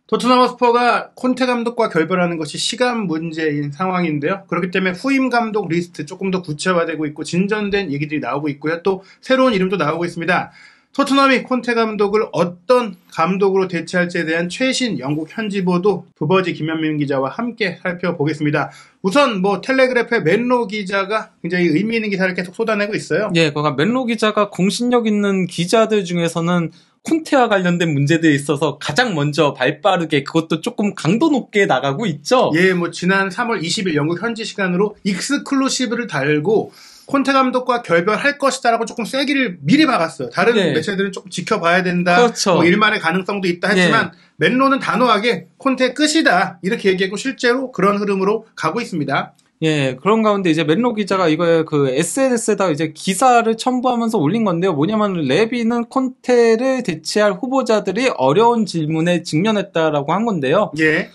토트넘 허스퍼가 콘테 감독과 결별하는 것이 시간 문제인 상황인데요. 그렇기 때문에 후임 감독 리스트 조금 더 구체화되고 있고 진전된 얘기들이 나오고 있고요. 또 새로운 이름도 나오고 있습니다. 토트넘이 콘테 감독을 어떤 감독으로 대체할지에 대한 최신 영국 현지 보도 부버지 김현민 기자와 함께 살펴보겠습니다. 우선 텔레그래프의 맨로 기자가 굉장히 의미 있는 기사를 계속 쏟아내고 있어요. 예, 그러니까 맨로 기자가 공신력 있는 기자들 중에서는 콘테와 관련된 문제들이 있어서 가장 먼저 발빠르게 그것도 조금 강도 높게 나가고 있죠. 예, 지난 3월 20일 영국 현지 시간으로 익스클루시브를 달고 콘테 감독과 결별할 것이다라고 조금 쐐기를 미리 박았어요. 다른 매체들은 조금 지켜봐야 된다. 그렇죠. 일말의 가능성도 있다 했지만 맨로는 단호하게 콘테 끝이다 이렇게 얘기하고 실제로 그런 흐름으로 가고 있습니다. 예, 그런 가운데 이제 맨로 기자가 이거에 SNS에다 이제 기사를 첨부하면서 올린 건데요. 뭐냐면 레비는 콘테를 대체할 후보자들이 어려운 질문에 직면했다라고 한 건데요. 예.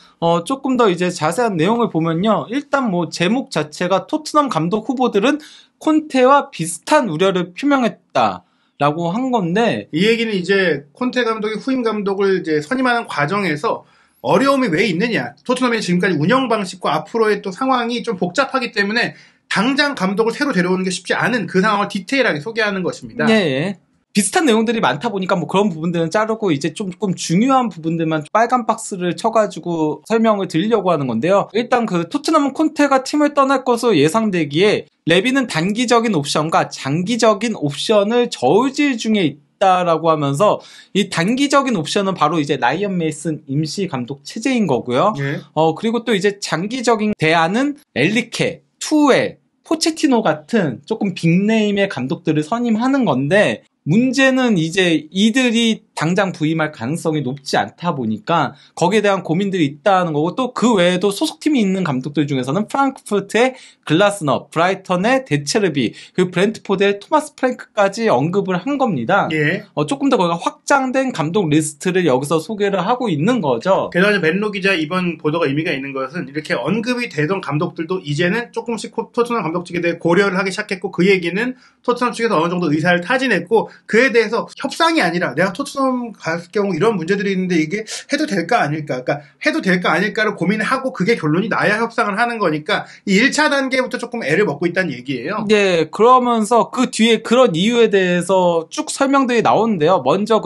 조금 더 이제 자세한 내용을 보면요. 일단 제목 자체가 토트넘 감독 후보들은 콘테와 비슷한 우려를 표명했다라고 한 건데 이 얘기는 이제 콘테 감독이 후임 감독을 이제 선임하는 과정에서 어려움이 왜 있느냐. 토트넘의 지금까지 운영 방식과 앞으로의 또 상황이 좀 복잡하기 때문에 당장 감독을 새로 데려오는 게 쉽지 않은 그 상황을 디테일하게 소개하는 것입니다. 예. 비슷한 내용들이 많다 보니까 그런 부분들은 자르고 이제 조금 중요한 부분들만 빨간 박스를 쳐가지고 설명을 드리려고 하는 건데요. 일단 토트넘은 콘테가 팀을 떠날 것으로 예상되기에 레비는 단기적인 옵션과 장기적인 옵션을 저울질 중에 라고 하면서 이 단기적인 옵션은 바로 이제 라이언 메이슨 임시 감독 체제인 거고요. 예. 그리고 또 이제 장기적인 대안은 엘리케, 투엘, 포체티노 같은 조금 빅네임의 감독들을 선임하는 건데 문제는 이제 이들이 당장 부임할 가능성이 높지 않다 보니까 거기에 대한 고민들이 있다는 거고 또 그 외에도 소속팀이 있는 감독들 중에서는 프랑크푸르트의 글라스너, 브라이턴의 데체르비, 그리고 브렌트포드의 토마스 프랭크까지 언급을 한 겁니다. 예. 조금 더 거기가 확장된 감독 리스트를 여기서 소개를 하고 있는 거죠. 게다가 맨로 기자 이번 보도가 의미가 있는 것은 이렇게 언급이 되던 감독들도 이제는 조금씩 토트넘 감독직에 대해 고려를 하기 시작했고 그 얘기는 토트넘 측에서 어느 정도 의사를 타진했고 그에 대해서 협상이 아니라 내가 토트넘 갈 경우 이런 문제들이 있는데 이게 해도 될까 아닐까 그러니까 해도 될까 아닐까를 고민하고 그게 결론이 나야 협상을 하는 거니까 이 1차 단계부터 조금 애를 먹고 있다는 얘기예요. 네, 그러면서 그 뒤에 그런 이유에 대해서 쭉 설명들이 나오는데요. 먼저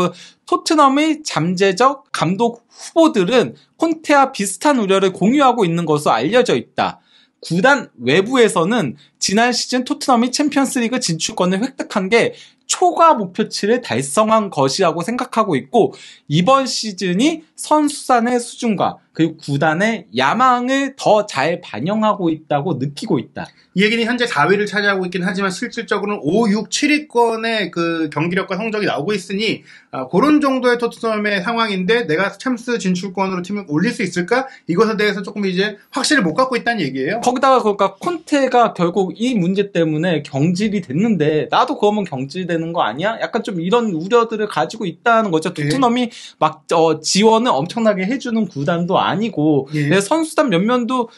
토트넘의 잠재적 감독 후보들은 콘테와 비슷한 우려를 공유하고 있는 것으로 알려져 있다. 구단 외부에서는 지난 시즌 토트넘이 챔피언스리그 진출권을 획득한 게 초과 목표치를 달성한 것이라고 생각하고 있고 이번 시즌이 선수단의 수준과 그리고 구단의 야망을 더 잘 반영하고 있다고 느끼고 있다. 이 얘기는 현재 4위를 차지하고 있긴 하지만 실질적으로는 5, 6, 7위권의 그 경기력과 성적이 나오고 있으니 그런 정도의 토트넘의 상황인데 내가 챔스 진출권으로 팀을 올릴 수 있을까? 이것에 대해서 조금 이제 확신을 못 갖고 있다는 얘기예요. 거기다가 그러니까 콘테가 결국 이 문제 때문에 경질이 됐는데 나도 그러면 경질되는 거 아니야? 약간 좀 이런 우려들을 가지고 있다는 거죠. 토트넘이 막 지원을 엄청나게 해주는 구단도 아니고 선수단 면면도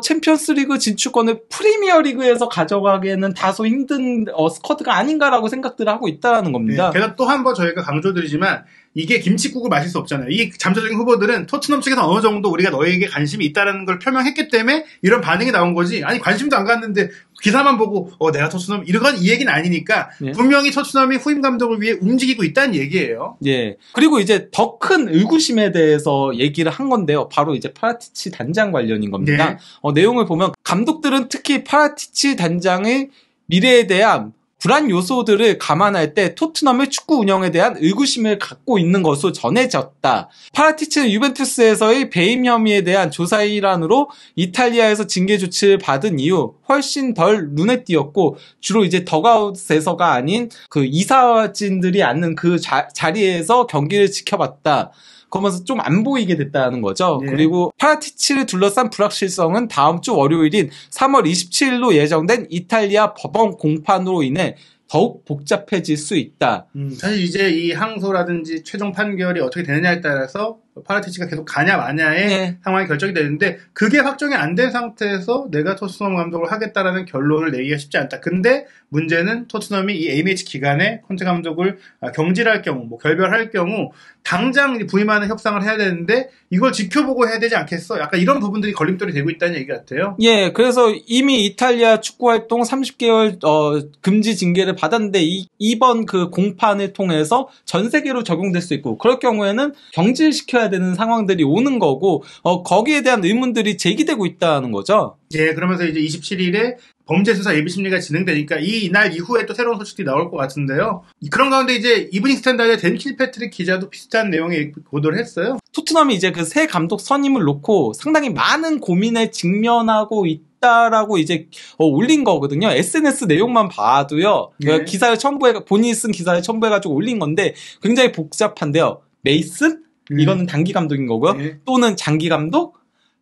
챔피언스리그 진출권을 프리미어리그에서 가져가기에는 다소 힘든 스쿼드가 아닌가라고 생각들을 하고 있다는 겁니다. 게다가 또 한 번 저희가 강조드리지만 이게 김칫국을 마실 수 없잖아요. 이 잠재적인 후보들은 토트넘 측에서 어느 정도 우리가 너에게 관심이 있다는 걸 표명했기 때문에 이런 반응이 나온 거지. 아니 관심도 안 갔는데 기사만 보고 내가 토트넘 이런 이 얘기는 아니니까 분명히 토트넘이 후임 감독을 위해 움직이고 있다는 얘기예요. 예. 그리고 이제 더 큰 의구심에 대해서 얘기를 한 건데요. 바로 이제 파라티치 단장 관련인 겁니다. 내용을 보면 감독들은 특히 파라티치 단장의 미래에 대한 불안 요소들을 감안할 때 토트넘의 축구 운영에 대한 의구심을 갖고 있는 것으로 전해졌다. 파라티치는 유벤투스에서의 배임 혐의에 대한 조사 일환으로 이탈리아에서 징계 조치를 받은 이후 훨씬 덜 눈에 띄었고 주로 이제 덕아웃에서가 아닌 그 이사진들이 앉는 그 자리에서 경기를 지켜봤다. 그러면서 좀 안 보이게 됐다는 거죠. 그리고 파라티치를 둘러싼 불확실성은 다음 주 월요일인 3월 27일로 예정된 이탈리아 법원 공판으로 인해 더욱 복잡해질 수 있다. 사실 이제 이 항소라든지 최종 판결이 어떻게 되느냐에 따라서 파라티치가 계속 가냐 마냐의 상황이 결정이 되는데 그게 확정이 안 된 상태에서 내가 토트넘 감독을 하겠다라는 결론을 내기가 쉽지 않다. 근데 문제는 토트넘이 이 AMH 기간에 콘테 감독을 경질할 경우, 뭐 결별할 경우 당장 부임하는 협상을 해야 되는데 이걸 지켜보고 해야 되지 않겠어? 약간 이런 부분들이 걸림돌이 되고 있다는 얘기 같아요. 예, 그래서 이미 이탈리아 축구 활동 30개월 금지 징계를 받았는데 이번 그 공판을 통해서 전 세계로 적용될 수 있고 그럴 경우에는 경질시켜야 되는 상황들이 오는 거고 거기에 대한 의문들이 제기되고 있다는 거죠. 예, 그러면서 이제 27일에 범죄수사 예비심리가 진행되니까 이날 이후에 또 새로운 소식들이 나올 것 같은데요. 그런 가운데 이제 이브닝 스탠다드의 댄 킬패트릭 기자도 비슷한 내용의 보도를 했어요. 토트넘이 이제 그 새 감독 선임을 놓고 상당히 많은 고민에 직면하고 있다라고 이제 올린 거거든요. SNS 내용만 봐도요. 네. 기사를 본인이 쓴 기사를 첨부해가지고 올린 건데 굉장히 복잡한데요. 메이슨? 이거는 단기 감독인 거고요. 네. 또는 장기 감독?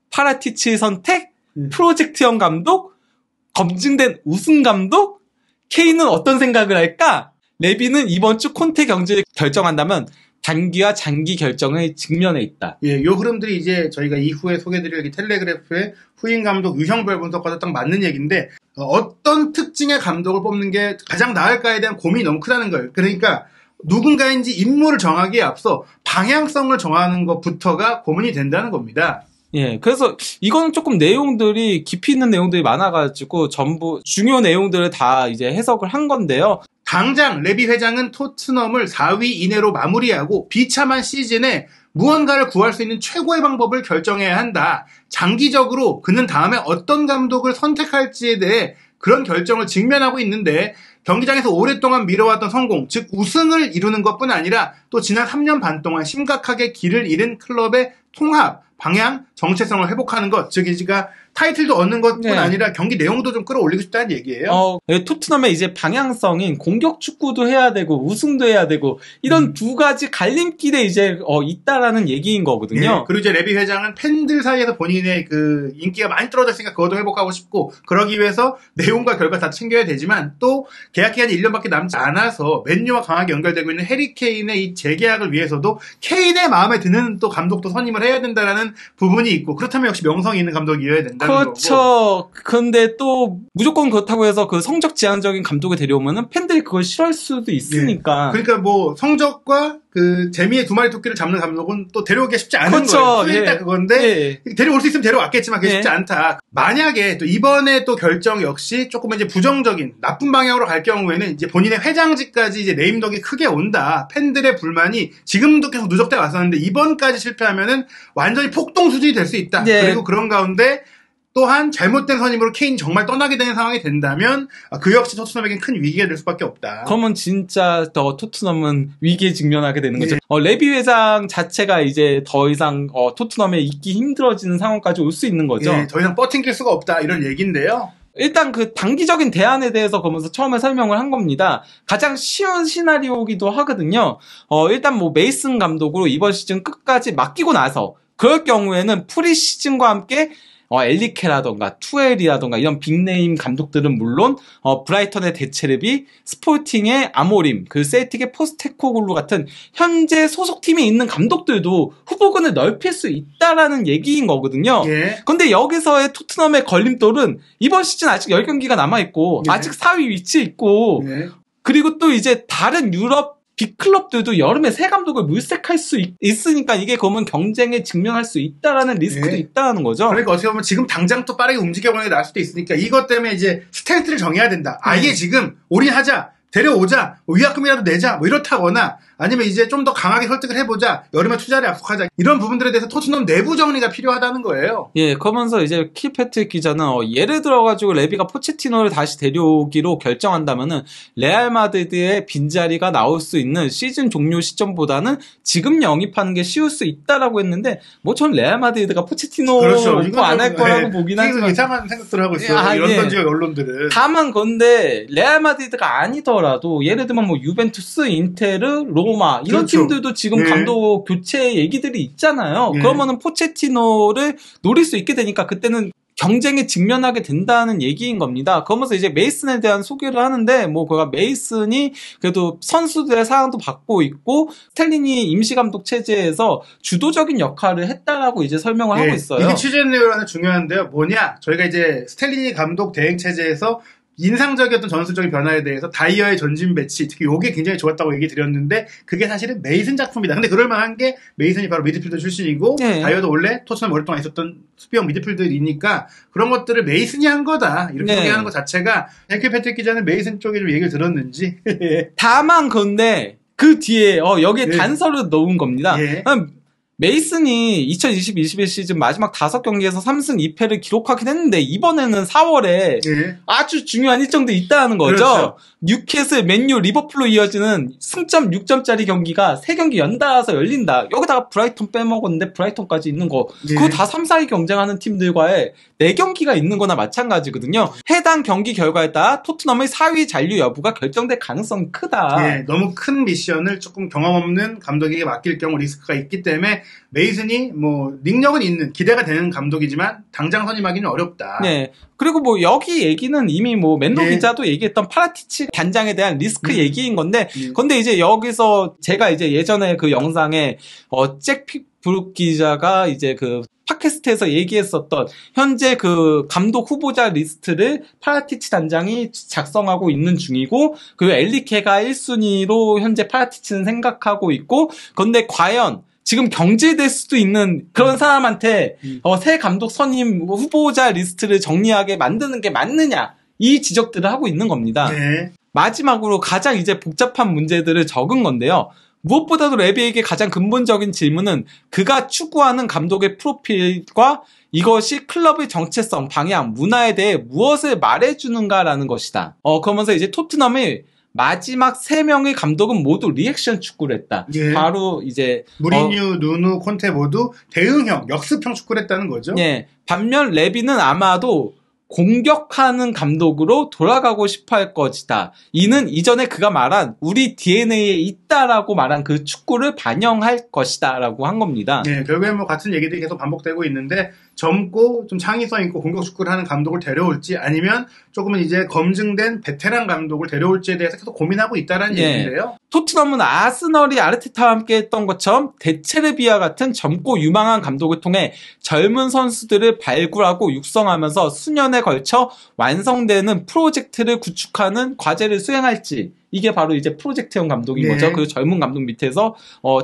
파라티치 선택? 프로젝트형 감독? 검증된 우승 감독? 케인은 어떤 생각을 할까? 레비는 이번 주 콘테 경질을 결정한다면 단기와 장기 결정의 직면에 있다. 예, 요 흐름들이 이제 저희가 이후에 소개드릴 이 텔레그래프의 후임 감독 유형별 분석과도 딱 맞는 얘기인데 어떤 특징의 감독을 뽑는 게 가장 나을까에 대한 고민이 너무 크다는 거예요. 그러니까 누군가인지 인물을 정하기에 앞서 방향성을 정하는 것부터가 고민이 된다는 겁니다. 예, 그래서 이거는 조금 내용들이 깊이 있는 내용들이 많아가지고 전부 중요 내용들을 다 이제 해석을 한 건데요. 당장 레비 회장은 토트넘을 4위 이내로 마무리하고 비참한 시즌에 무언가를 구할 수 있는 최고의 방법을 결정해야 한다. 장기적으로 그는 다음에 어떤 감독을 선택할지에 대해 그런 결정을 직면하고 있는데 경기장에서 오랫동안 미뤄왔던 성공, 즉 우승을 이루는 것뿐 아니라 또 지난 3년 반 동안 심각하게 길을 잃은 클럽의 통합, 방향, 정체성을 회복하는 것, 즉 이제가 타이틀도 얻는 것뿐 아니라 경기 내용도 좀 끌어올리고 싶다는 얘기예요. 토트넘의 이제 방향성인 공격 축구도 해야 되고 우승도 해야 되고 이런 두 가지 갈림길에 이제 있다라는 얘기인 거거든요. 네, 그리고 이제 레비 회장은 팬들 사이에서 본인의 그 인기가 많이 떨어졌으니까 그것도 회복하고 싶고 그러기 위해서 내용과 결과 다 챙겨야 되지만 또 계약 기간이 1년밖에 남지 않아서 맨유와 강하게 연결되고 있는 해리 케인의 이 재계약을 위해서도 케인의 마음에 드는 또 감독도 선임을 해야 된다라는 부분이 있고 그렇다면 역시 명성이 있는 감독이어야 된다는 그렇죠. 거고. 근데 또 무조건 그렇다고 해서 그 성적 지향적인 감독을 데려오면은 팬들이 그걸 싫어할 수도 있으니까. 그러니까 뭐 성적과 그 재미의 두 마리 토끼를 잡는 감독은 또 데려오기가 쉽지 않은 그렇죠. 거예요. 일단 그건데 데려올 수 있으면 데려왔겠지만 그게 쉽지 않다. 만약에 또 이번에 또 결정 역시 조금 이제 부정적인 나쁜 방향으로 갈 경우에는 이제 본인의 회장직까지 이제 네임덕이 크게 온다. 팬들의 불만이 지금도 계속 누적돼 왔었는데 이번까지 실패하면은 완전히 폭동 수준이 될 수 있다. 그리고 그런 가운데 또한 잘못된 선임으로 케인이 정말 떠나게 되는 상황이 된다면 그 역시 토트넘에겐 큰 위기가 될 수밖에 없다. 그러면 진짜 토트넘은 위기에 직면하게 되는 거죠. 레비 회장 자체가 이제 더 이상 토트넘에 있기 힘들어지는 상황까지 올 수 있는 거죠. 더 이상 버팅길 수가 없다 이런 얘기인데요. 일단 그 단기적인 대안에 대해서 그러면서 처음에 설명을 한 겁니다. 가장 쉬운 시나리오이기도 하거든요. 일단 뭐 메이슨 감독으로 이번 시즌 끝까지 맡기고 나서 그럴 경우에는 프리시즌과 함께 엘리케라던가 투엘이라던가 이런 빅네임 감독들은 물론 브라이턴의 데체르비, 스포팅의 아모림, 그 셀틱의 포스테코글루 같은 현재 소속팀에 있는 감독들도 후보군을 넓힐 수 있다라는 얘기인 거거든요. 근데 여기서의 토트넘의 걸림돌은 이번 시즌 아직 10경기가 남아있고 아직 4위 위치에 있고 그리고 또 이제 다른 유럽 빅클럽들도 여름에 새 감독을 물색할 수 있으니까 이게 그러면 경쟁에 직면할 수 있다라는 리스크도 있다는 거죠. 그러니까 어떻게 보면 지금 당장 또 빠르게 움직여보는 게 나을 수도 있으니까 이것 때문에 이제 스탠스를 정해야 된다. 아예 지금 올인하자. 데려오자, 위약금이라도 내자, 뭐 이렇다거나, 아니면 이제 좀 더 강하게 설득을 해보자, 여름에 투자를 약속하자, 이런 부분들에 대해서 토트넘 내부 정리가 필요하다는 거예요. 그러면서 이제 킬패트 기자는 예를 들어가지고 레비가 포체티노를 다시 데려오기로 결정한다면은 레알 마드리드의 빈자리가 나올 수 있는 시즌 종료 시점보다는 지금 영입하는 게 쉬울 수 있다라고 했는데, 뭐 전 레알 마드리드가 포체티노 안 할 거라고 보긴 하지만 이상한 생각들을 하고 있어요. 런던 지역 언론들은. 다만 근데 레알 마드리드가 아니더라도 예를 들면 뭐 유벤투스, 인테르, 로마 이런 팀들도 지금 감독 교체 얘기들이 있잖아요. 그러면은 포체티노를 노릴 수 있게 되니까 그때는 경쟁에 직면하게 된다는 얘기인 겁니다. 그러면서 이제 메이슨에 대한 소개를 하는데 뭐 그가 메이슨이 그래도 선수들의 사랑도 받고 있고 스텔린이 임시감독 체제에서 주도적인 역할을 했다라고 이제 설명을 하고 있어요. 이게 취재 내용이 하나 중요한데요. 뭐냐? 저희가 이제 스텔린이 감독 대행 체제에서 인상적이었던 전술적인 변화에 대해서 다이어의 전진 배치, 특히 이게 굉장히 좋았다고 얘기 드렸는데 그게 사실은 메이슨 작품이다. 근데 그럴 만한 게 메이슨이 바로 미드필더 출신이고 네. 다이어도 원래 토트넘 오랫동안 있었던 수비형 미드필더이니까 그런 것들을 메이슨이 한 거다. 이렇게 네. 소개하는 것 자체가 헬키 패트릭 기자는 메이슨 쪽에 좀 얘기를 들었는지. 다만 그런데 그 뒤에 여기에 예. 단서를 넣은 겁니다. 예. 메이슨이 2020-21 시즌 마지막 5경기에서 3승 2패를 기록하긴 했는데 이번에는 4월에 예. 아주 중요한 일정도 있다는 거죠. 그렇죠. 뉴캐슬, 맨유, 리버풀로 이어지는 승점 6점짜리 경기가 3경기 연달아서 열린다. 여기다가 브라이턴 빼먹었는데 브라이턴까지 있는 거. 예. 그거 다 3, 4위 경쟁하는 팀들과의 4경기가 있는 거나 마찬가지거든요. 해당 경기 결과에 따라 토트넘의 4위 잔류 여부가 결정될 가능성이 크다. 예, 너무 큰 미션을 조금 경험 없는 감독에게 맡길 경우 리스크가 있기 때문에 메이슨이 뭐 능력은 있는 기대가 되는 감독이지만 당장 선임하기는 어렵다. 네. 그리고 뭐 여기 얘기는 이미 뭐 맨도 네. 기자도 얘기했던 파라티치 단장에 대한 리스크 얘기인 건데, 네. 근데 이제 여기서 제가 이제 예전에 그 영상에 잭 픽브룩 기자가 이제 그 팟캐스트에서 얘기했었던 현재 그 감독 후보자 리스트를 파라티치 단장이 작성하고 있는 중이고, 그리고 엘리케가 1순위로 현재 파라티치는 생각하고 있고, 그런데 과연 지금 경질될 수도 있는 그런 사람한테 새 감독 선임 후보자 리스트를 정리하게 만드는 게 맞느냐, 이 지적들을 하고 있는 겁니다. 네. 마지막으로 가장 이제 복잡한 문제들을 적은 건데요. 무엇보다도 레비에게 가장 근본적인 질문은 그가 추구하는 감독의 프로필과 이것이 클럽의 정체성, 방향, 문화에 대해 무엇을 말해주는가라는 것이다. 그러면서 이제 토트넘이 마지막 3명의 감독은 모두 리액션 축구를 했다. 예. 바로 이제 무리뉴, 누누, 콘테 모두 대응형, 역습형 축구를 했다는 거죠. 예. 반면 레비는 아마도 공격하는 감독으로 돌아가고 싶어 할 것이다. 이는 이전에 그가 말한 우리 DNA에 있다라고 말한 그 축구를 반영할 것이다 라고 한 겁니다. 네, 결국엔 뭐 같은 얘기들이 계속 반복되고 있는데 젊고 좀 창의성 있고 공격 축구를 하는 감독을 데려올지 아니면 조금은 이제 검증된 베테랑 감독을 데려올지에 대해서 계속 고민하고 있다는 예. 얘기인데요. 토트넘은 아스널이 아르테타와 함께 했던 것처럼 데체르비아 같은 젊고 유망한 감독을 통해 젊은 선수들을 발굴하고 육성하면서 수년에 걸쳐 완성되는 프로젝트를 구축하는 과제를 수행할지, 이게 바로 이제 프로젝트형 감독인 네. 거죠. 그 젊은 감독 밑에서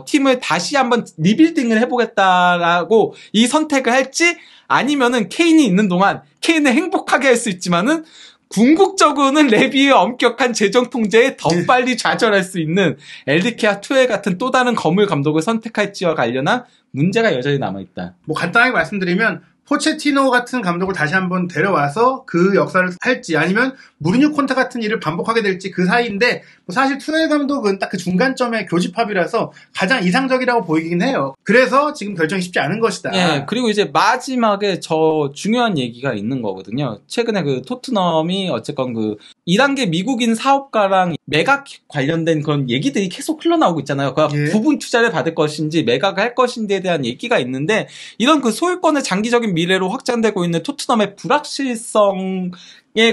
팀을 다시 한번 리빌딩을 해보겠다라고 이 선택을 할지, 아니면은 케인이 있는 동안 케인을 행복하게 할 수 있지만은 궁극적으로는 레비의 엄격한 재정 통제에 더 빨리 좌절할 수 있는 엘리케아 투엘 같은 또 다른 거물 감독을 선택할지와 관련한 문제가 여전히 남아있다. 뭐 간단하게 말씀드리면 포체티노 같은 감독을 다시 한번 데려와서 그 역사를 할지 아니면 무리뉴 콘테 같은 일을 반복하게 될지 그 사이인데 뭐 사실 투엘 감독은 딱 그 중간점의 교집합이라서 가장 이상적이라고 보이긴 해요. 그래서 지금 결정이 쉽지 않은 것이다. 예, 그리고 이제 마지막에 저 중요한 얘기가 있는 거거든요. 최근에 그 토트넘이 어쨌건 그 2단계 미국인 사업가랑 매각 관련된 그런 얘기들이 계속 흘러나오고 있잖아요. 그 예. 부분 투자를 받을 것인지 매각을 할 것인지에 대한 얘기가 있는데, 이런 그 소유권의 장기적인 미래로 확장되고 있는 토트넘의 불확실성에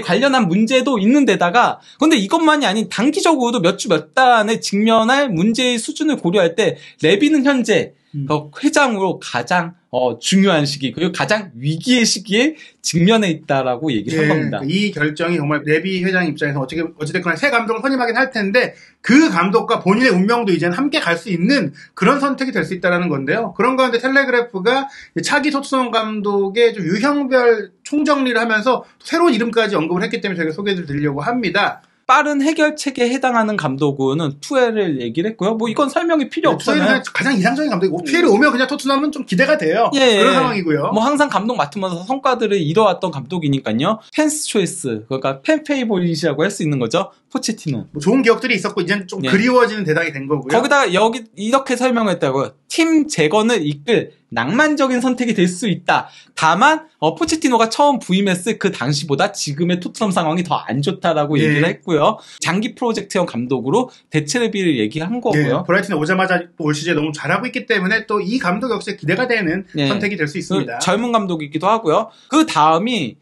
관련한 문제도 있는 데다가, 근데 이것만이 아닌 단기적으로도 몇 주 몇 달 안에 직면할 문제의 수준을 고려할 때 레비는 현재 회장으로 가장 중요한 시기, 그리고 가장 위기의 시기에 직면해 있다라고 얘기를 한 겁니다. 이 결정이 정말 레비 회장 입장에서 어찌됐거나 새 감독을 선임하긴 할 텐데 그 감독과 본인의 운명도 이제는 함께 갈 수 있는 그런 선택이 될 수 있다는 건데요. 그런 가운데 텔레그래프가 차기 토트넘 감독의 좀 유형별 총정리를 하면서 새로운 이름까지 언급을 했기 때문에 저희가 소개를 드리려고 합니다. 빠른 해결책에 해당하는 감독은 투엘을 얘기를 했고요. 뭐 이건 설명이 필요 없잖아요. 투엘은 가장 이상적인 감독이고 투엘이 오면 그냥 토트넘은 좀 기대가 돼요. 예, 그런 상황이고요. 뭐 항상 감독 맡으면서 성과들을 이뤄왔던 감독이니까요. 팬스 초이스, 그러니까 팬 페이보릿이라고 할 수 있는 거죠. 포체티노. 뭐 좋은 기억들이 있었고 이제는 좀 예. 그리워지는 대상이 된 거고요. 거기다가 여기 이렇게 설명했다고요. 팀 재건을 이끌 낭만적인 선택이 될 수 있다. 다만 포체티노가 처음 부임했을 그 당시보다 지금의 토트넘 상황이 더 안 좋다라고 얘기를 했고요. 장기 프로젝트형 감독으로 데체르비를 얘기한 거고요. 브라이튼에 오자마자 올 시즌에 너무 잘하고 있기 때문에 또 이 감독 역시 기대가 되는 선택이 될 수 있습니다. 젊은 감독이기도 하고요. 그 다음이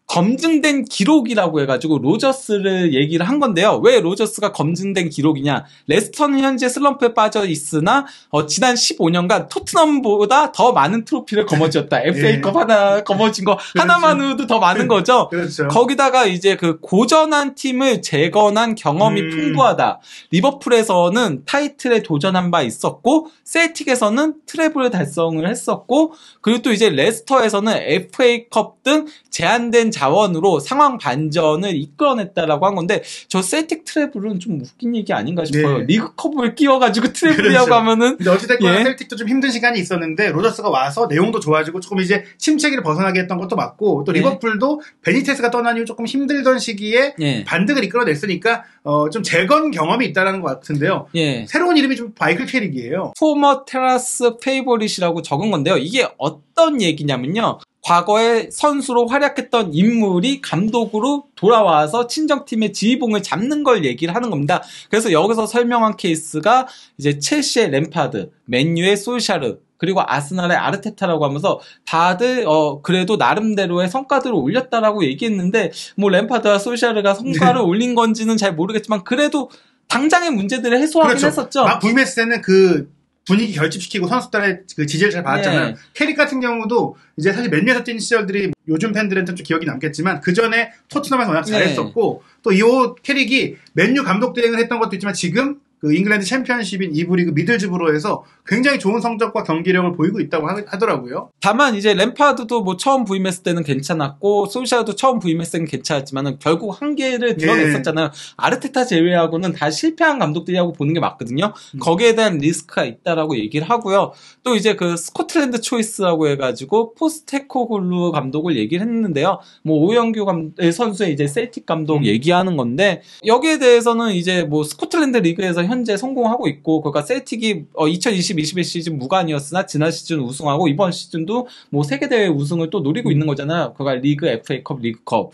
검증된 기록이라고 해가지고 로저스를 얘기를 한 건데요. 왜 로저스가 검증된 기록이냐? 레스터는 현재 슬럼프에 빠져 있으나 지난 15년간 토트넘보다 더 많은 트로피를 거머쥐었다. FA컵 하나 거머쥔 거 그렇죠. 하나만으로도 더 많은 거죠. 그렇죠. 거기다가 이제 그 고전한 팀을 재건한 경험이 풍부하다. 리버풀에서는 타이틀에 도전한 바 있었고 셀틱에서는 트래블을 달성을 했었고 그리고 또 이제 레스터에서는 FA컵 등 제한된 자원으로 상황 반전을 이끌어냈다라고 한 건데 저 셀틱 트래블은 좀 웃긴 얘기 아닌가 싶어요. 리그컵을 끼워가지고 트래블이라고 그렇죠. 하면은 근데 어찌됐건 셀틱도 좀 힘든 시간이 있었는데 로저스가 와서 내용도 좋아지고 조금 이제 침체기를 벗어나게 했던 것도 맞고 또 리버풀도 베니테스가 떠난 이후 조금 힘들던 시기에 반등을 이끌어냈으니까 좀 재건 경험이 있다는 것 같은데요. 새로운 이름이 좀 마이클 캐릭이에요. 포머 테라스 페이보릿이라고 적은 건데요. 이게 어떤 얘기냐면요. 과거에 선수로 활약했던 인물이 감독으로 돌아와서 친정팀의 지휘봉을 잡는 걸 얘기를 하는 겁니다. 그래서 여기서 설명한 케이스가 이제 첼시의 램파드, 맨유의 솔샤르, 그리고 아스날의 아르테타라고 하면서 다들 그래도 나름대로의 성과들을 올렸다라고 얘기했는데 뭐 램파드와 솔샤르가 성과를 올린 건지는 잘 모르겠지만 그래도 당장의 문제들을 해소하긴 그렇죠. 했었죠. 막 부임했을 때는 그 분위기 결집시키고 선수들의 그 지지를 잘 받았잖아요. 캐릭 같은 경우도 이제 사실 맨유에서 뛴 시절들이 요즘 팬들한테는 좀 기억이 남겠지만 그 전에 토트넘에서 워낙 잘했었고 또 이 캐릭이 맨유 감독 대행을 했던 것도 있지만 지금 그 잉글랜드 챔피언십인 2부 리그 미들즈브로에서 굉장히 좋은 성적과 경기력을 보이고 있다고 하더라고요. 다만 이제 램파드도 뭐 처음 부임했을 때는 괜찮았고 솔샤도 처음 부임했을 때는 괜찮았지만 결국 한계를 드러냈었잖아요. 아르테타 제외하고는 다 실패한 감독들이라고 보는 게 맞거든요. 거기에 대한 리스크가 있다라고 얘기를 하고요. 또 이제 그 스코틀랜드 초이스라고 해가지고 포스테코글루 감독을 얘기를 했는데요. 뭐 오영규 선수의 이제 셀틱 감독 얘기하는 건데 여기에 대해서는 이제 뭐 스코틀랜드 리그에서 현재 성공하고 있고 그러니까 셀틱이 2020-21 시즌 무관이었으나 지난 시즌 우승하고 이번 시즌도 뭐 세계대회 우승을 또 노리고 있는 거잖아요. 그러니까 리그, FA컵, 리그컵.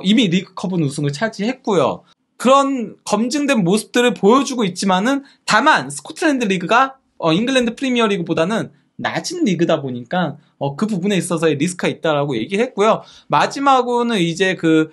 이미 리그컵은 우승을 차지했고요. 그런 검증된 모습들을 보여주고 있지만은 다만 스코틀랜드 리그가 잉글랜드 프리미어 리그보다는 낮은 리그다 보니까 그 부분에 있어서의 리스크가 있다라고 얘기했고요. 마지막으로는 이제 그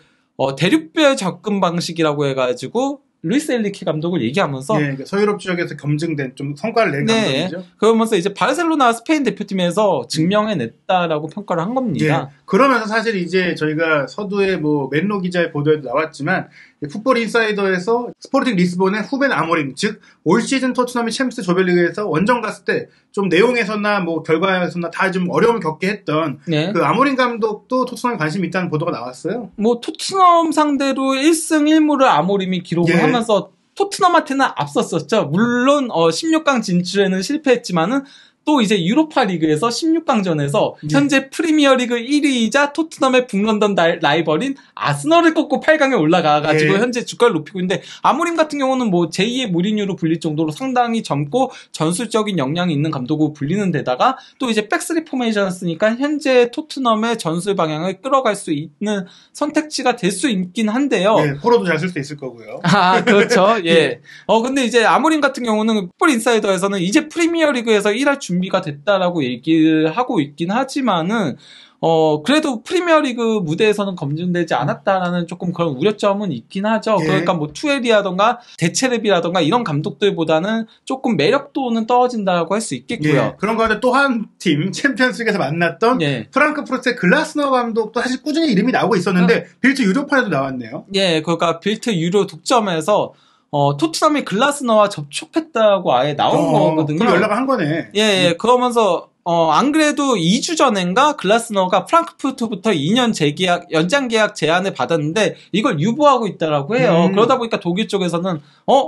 대륙별 접근 방식이라고 해가지고 루이스 엔리케 감독을 얘기하면서 그러니까 서유럽 지역에서 검증된 좀 성과를 낸 감독이죠. 그러면서 이제 바르셀로나 스페인 대표팀에서 증명해냈다라고 평가를 한 겁니다. 그러면서 사실 이제 저희가 서두에 뭐 맨로 기자의 보도에도 나왔지만 풋볼 인사이더에서 스포르팅 리스본의 후벤 아모림, 즉 올 시즌 토트넘이 챔스 조별리그에서 원정 갔을 때 좀 내용에서나 뭐 결과에서나 다 좀 어려움을 겪게 했던 그 아모림 감독도 토트넘에 관심이 있다는 보도가 나왔어요. 뭐 토트넘 상대로 1승 1무를 아모림이 기록을 하면서 토트넘한테는 앞섰었죠. 물론 16강 진출에는 실패했지만은 또 이제 유로파 리그에서 16강전에서 현재 프리미어리그 1위이자 토트넘의 북런던 라이벌인 아스널을 꺾고 8강에 올라가가지고 현재 주가를 높이고 있는데 아모림 같은 경우는 뭐 제2의 무리뉴로 불릴 정도로 상당히 젊고 전술적인 역량이 있는 감독으로 불리는 데다가 또 이제 백스리 포메이션을 쓰니까 현재 토트넘의 전술 방향을 끌어갈 수 있는 선택지가 될 수 있긴 한데요. 포로도 잘 쓸 수 있을 거고요. 아, 그렇죠. 근데 이제 아모림 같은 경우는 풋볼 인사이더에서는 이제 프리미어리그에서 일할 준비가 됐다라고 얘기를 하고 있긴 하지만은 그래도 프리미어리그 무대에서는 검증되지 않았다라는 조금 그런 우려점은 있긴 하죠. 그러니까 뭐 투엘이라던가 데체르비라던가 이런 감독들보다는 조금 매력도는 떨어진다고 할 수 있겠고요. 그런 가운데 또 한 팀 챔피언스리그에서 만났던 프랑크푸르트의 글라스너 감독도 사실 꾸준히 이름이 나오고 있었는데 빌트 유로판에도 나왔네요. 그러니까 빌트 유로 독점에서 토트넘이 글라스너와 접촉했다고 아예 나온 거거든요. 그럼 연락을 한 거네. 그러면서 안 그래도 2주 전인가 글라스너가 프랑크푸르트부터 2년 연장 계약 제안을 받았는데 이걸 유보하고 있다라고 해요. 그러다 보니까 독일 쪽에서는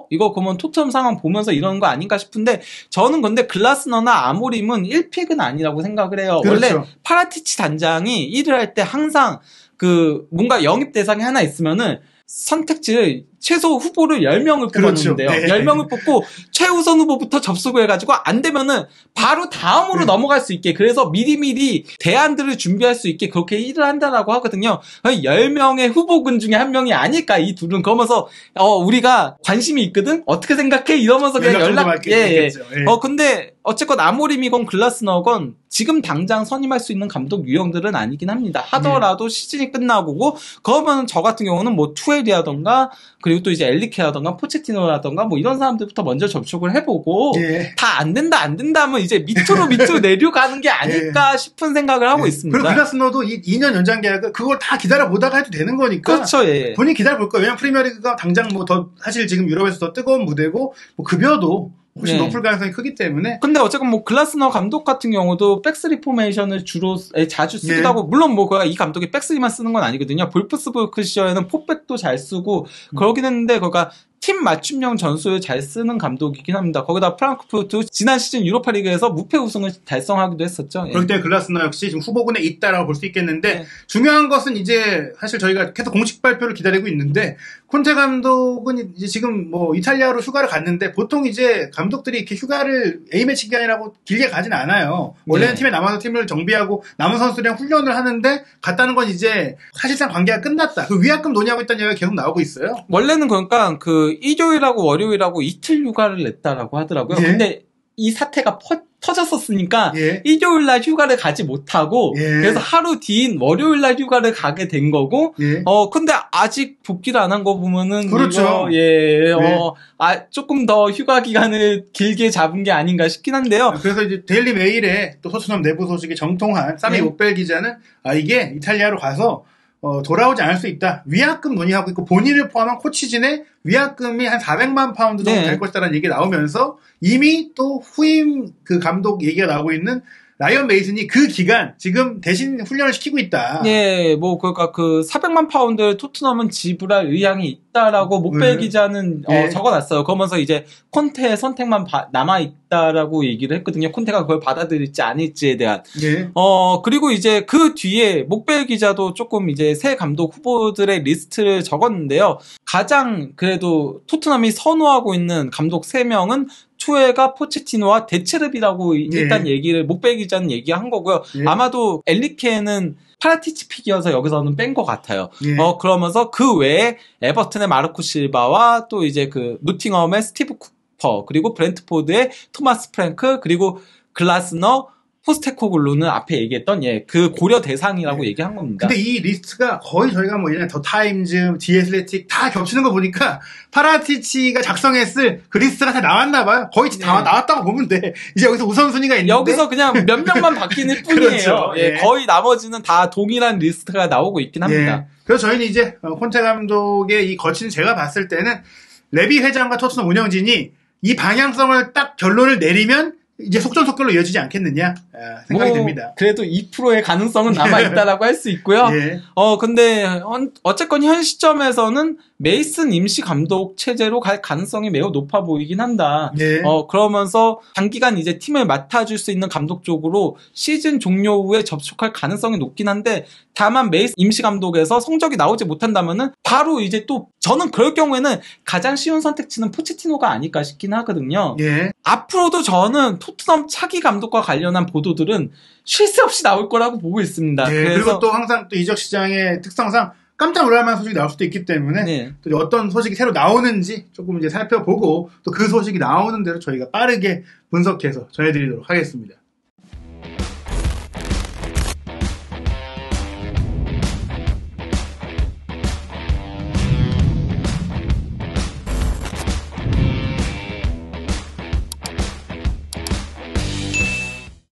이거 그러면 토트넘 상황 보면서 이러는 거 아닌가 싶은데 저는 근데 글라스너나 아모림은 1픽은 아니라고 생각을 해요. 그렇죠. 원래 파라티치 단장이 일을 할 때 항상 그 뭔가 영입 대상이 하나 있으면은 선택지를 최소 후보를 10명을 그렇죠. 뽑았는데요. 네. 10명을 뽑고 최우선 후보부터 접수를 해가지고 안 되면은 바로 다음으로 넘어갈 수 있게 그래서 미리미리 대안들을 준비할 수 있게 그렇게 일을 한다라고 하거든요. 10명의 후보군 중에 한 명이 아닐까 이 둘은 그러면서 우리가 관심이 있거든? 어떻게 생각해? 이러면서 그냥 예. 근데 어쨌건 아모림이건 글라스너건 지금 당장 선임할 수 있는 감독 유형들은 아니긴 합니다. 하더라도 시즌이 끝나고 그러면 저 같은 경우는 뭐 투엘이라던가 그리고 또 이제 엘리케라던가 포체티노라던가 뭐 이런 사람들부터 먼저 접촉을 해보고 다 안 된다 하면 이제 밑으로 내려가는 게 아닐까 싶은 생각을 하고 있습니다. 그리고 글라스너도 2년 연장 계약을 그걸 다 기다려 보다가 해도 되는 거니까. 그렇죠. 예. 본인 기다려 볼 거예요. 왜냐면 프리미어리그가 당장 뭐 더 사실 지금 유럽에서 더 뜨거운 무대고 뭐 급여도 훨씬 높을 가능성이 크기 때문에. 근데 어쨌건 뭐 글라스너 감독 같은 경우도 백스리 포메이션을 자주 쓰기도 하고 물론 뭐 이 감독이 백스리만 쓰는 건 아니거든요. 볼프스부르크 시절에는 포백도 잘 쓰고 그러긴 했는데 그가 팀 맞춤형 전술을 잘 쓰는 감독이긴 합니다. 거기다 프랑크푸르트 지난 시즌 유로파리그에서 무패 우승을 달성하기도 했었죠. 그렇기 때문에 글라스너 역시 지금 후보군에 있다라고 볼 수 있겠는데 중요한 것은 이제 사실 저희가 계속 공식 발표를 기다리고 있는데 콘테 감독은 이제 지금 뭐 이탈리아로 휴가를 갔는데 보통 이제 감독들이 이렇게 휴가를 A매치 기간이라고 길게 가진 않아요. 원래는 팀에 남아서 팀을 정비하고 남은 선수들이랑 훈련을 하는데 갔다는 건 이제 사실상 관계가 끝났다. 그 위약금 논의하고 있다는 얘기가 계속 나오고 있어요. 원래는 그러니까 일요일하고 월요일하고 이틀 휴가를 냈다라고 하더라고요. 근데 이 사태가 터졌었으니까 일요일날 휴가를 가지 못하고 그래서 하루 뒤인 월요일날 휴가를 가게 된 거고 근데 아직 복귀를 안 한 거 보면은 그렇죠. 조금 더 휴가 기간을 길게 잡은 게 아닌가 싶긴 한데요. 그래서 이제 데일리 메일에 또 토트넘 내부 소식이 정통한 사미 오벨 기자는 이게 이탈리아로 가서 돌아오지 않을 수 있다. 위약금 논의하고 있고 본인을 포함한 코치진의 위약금이 한 400만 파운드 정도 될 것이다라는 얘기가 나오면서 이미 또 후임 그 감독 얘기가 나오고 있는 라이언 메이슨이 그 기간 지금 대신 훈련을 시키고 있다. 그러니까 그 400만 파운드 토트넘은 지불할 의향이 있다라고 목벨 기자는 적어놨어요. 그러면서 이제 콘테의 선택만 남아있다라고 얘기를 했거든요. 콘테가 그걸 받아들일지 아닐지에 대한. 그리고 이제 그 뒤에 목벨 기자도 조금 이제 새 감독 후보들의 리스트를 적었는데요. 가장 그래도 토트넘이 선호하고 있는 감독 3명은 투에가 포체티노와 데체르비라고 일단 얘기를 목벨 기자는 얘기한 거고요. 아마도 엘리케는 파라티치 픽이어서 여기서는 뺀 것 같아요. 그러면서 그 외에 에버튼의 마르코 실바와 또 이제 그 노팅엄의 스티브 쿠퍼 그리고 브렌트포드의 토마스 프랭크 그리고 글라스너 포스테코글루는 앞에 얘기했던 그 고려 대상이라고 얘기한 겁니다. 근데 이 리스트가 거의 저희가 뭐 예전에 더 타임즈, 디 애슬레틱 다 겹치는 거 보니까 파라티치가 작성했을 그 리스트가 다 나왔나 봐요. 거의 다 나왔다고 보면 돼. 이제 여기서 우선순위가 있는데 여기서 그냥 몇 명만 바뀌는 뿐이에요. 그렇죠. 거의 나머지는 다 동일한 리스트가 나오고 있긴 합니다. 그래서 저희는 이제 콘테 감독의 이 거친 제가 봤을 때는 레비 회장과 토트넘 운영진이 이 방향성을 딱 결론을 내리면 이제 속전속결로 이어지지 않겠느냐 생각이 듭니다. 그래도 2%의 가능성은 남아있다라고 할 수 있고요. 근데 어쨌건 현 시점에서는 메이슨 임시 감독 체제로 갈 가능성이 매우 높아 보이긴 한다. 그러면서 단기간 이제 팀을 맡아줄 수 있는 감독 쪽으로 시즌 종료 후에 접촉할 가능성이 높긴 한데 다만 메이슨 임시 감독에서 성적이 나오지 못한다면은 바로 이제 또 저는 그럴 경우에는 가장 쉬운 선택지는 포체티노가 아닐까 싶긴 하거든요. 앞으로도 저는 토트넘 차기 감독과 관련한 보도들은 쉴 새 없이 나올 거라고 보고 있습니다. 그리고 또 항상 또 이적 시장의 특성상 깜짝 놀랄 만한 소식이 나올 수도 있기 때문에 또 어떤 소식이 새로 나오는지 조금 이제 살펴보고 또 그 소식이 나오는 대로 저희가 빠르게 분석해서 전해드리도록 하겠습니다.